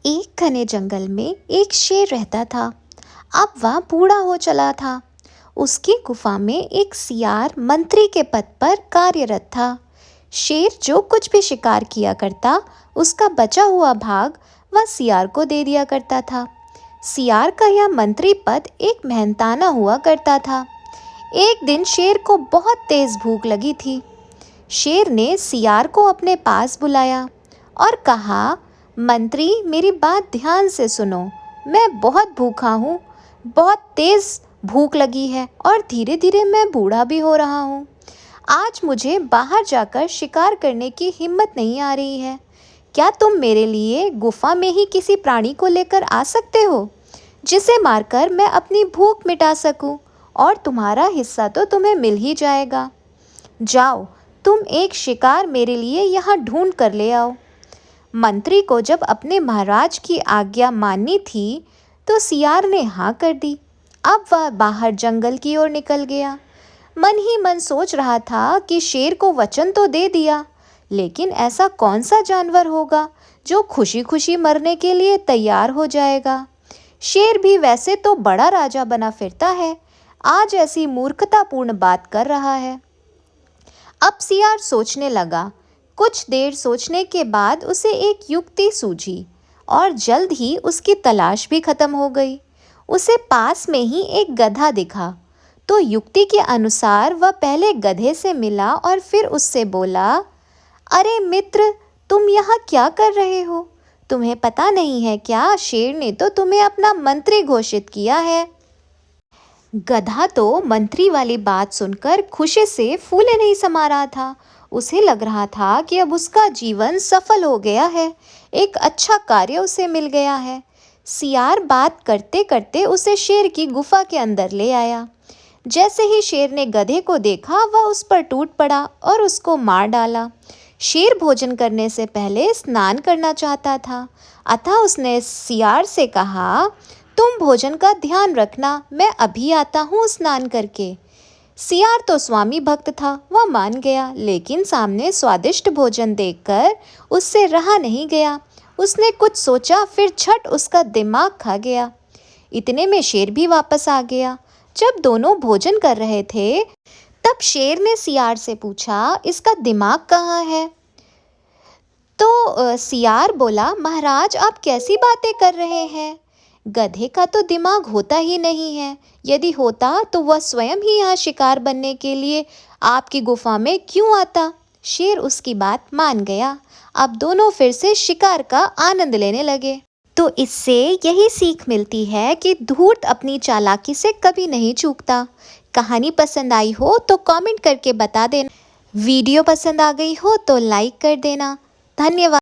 एक घने जंगल में एक शेर रहता था। अब वह बूढ़ा हो चला था। उसकी गुफा में एक सियार मंत्री के पद पर कार्यरत था। शेर जो कुछ भी शिकार किया करता, उसका बचा हुआ भाग वह सियार को दे दिया करता था। सियार का यह मंत्री पद एक मेहनताना हुआ करता था। एक दिन शेर को बहुत तेज भूख लगी थी। शेर ने सियार को अपने पास बुलाया और कहा, मंत्री, मेरी बात ध्यान से सुनो। मैं बहुत भूखा हूँ, बहुत तेज भूख लगी है और धीरे धीरे मैं बूढ़ा भी हो रहा हूँ। आज मुझे बाहर जाकर शिकार करने की हिम्मत नहीं आ रही है। क्या तुम मेरे लिए गुफा में ही किसी प्राणी को लेकर आ सकते हो, जिसे मारकर मैं अपनी भूख मिटा सकूं, और तुम्हारा हिस्सा तो तुम्हें मिल ही जाएगा। जाओ, तुम एक शिकार मेरे लिए यहाँ ढूंढ कर ले आओ। मंत्री को जब अपने महाराज की आज्ञा माननी थी, तो सियार ने हाँ कर दी। अब वह बाहर जंगल की ओर निकल गया। मन ही मन सोच रहा था कि शेर को वचन तो दे दिया, लेकिन ऐसा कौन सा जानवर होगा जो खुशी खुशी मरने के लिए तैयार हो जाएगा। शेर भी वैसे तो बड़ा राजा बना फिरता है, आज ऐसी मूर्खतापूर्ण बात कर रहा है। अब सियार सोचने लगा। कुछ देर सोचने के बाद उसे एक युक्ति सूझी और जल्द ही उसकी तलाश भी खत्म हो गई। उसे पास में ही एक गधा दिखा, तो युक्ति के अनुसार वह पहले गधे से मिला और फिर उससे बोला, अरे मित्र, तुम यहाँ क्या कर रहे हो? तुम्हें पता नहीं है क्या, शेर ने तो तुम्हें अपना मंत्री घोषित किया है। गधा तो मंत्री वाली बात सुनकर खुशी से फूले नहीं समा रहा था। उसे लग रहा था कि अब उसका जीवन सफल हो गया है, एक अच्छा कार्य उसे मिल गया है। सियार बात करते करते उसे शेर की गुफा के अंदर ले आया। जैसे ही शेर ने गधे को देखा, वह उस पर टूट पड़ा और उसको मार डाला। शेर भोजन करने से पहले स्नान करना चाहता था, अतः उसने सियार से कहा, तुम भोजन का ध्यान रखना, मैं अभी आता हूँ स्नान करके। सियार तो स्वामी भक्त था, वह मान गया, लेकिन सामने स्वादिष्ट भोजन देखकर उससे रहा नहीं गया। उसने कुछ सोचा, फिर झट उसका दिमाग खा गया। इतने में शेर भी वापस आ गया। जब दोनों भोजन कर रहे थे, तब शेर ने सियार से पूछा, इसका दिमाग कहाँ है? तो सियार बोला, महाराज, आप कैसी बातें कर रहे हैं? गधे का तो दिमाग होता ही नहीं है। यदि होता तो वह स्वयं ही यहाँ शिकार बनने के लिए आपकी गुफा में क्यों आता? शेर उसकी बात मान गया। अब दोनों फिर से शिकार का आनंद लेने लगे। तो इससे यही सीख मिलती है कि धूर्त अपनी चालाकी से कभी नहीं चूकता। कहानी पसंद आई हो तो कमेंट करके बता देना। वीडियो पसंद आ गई हो तो लाइक कर देना। धन्यवाद।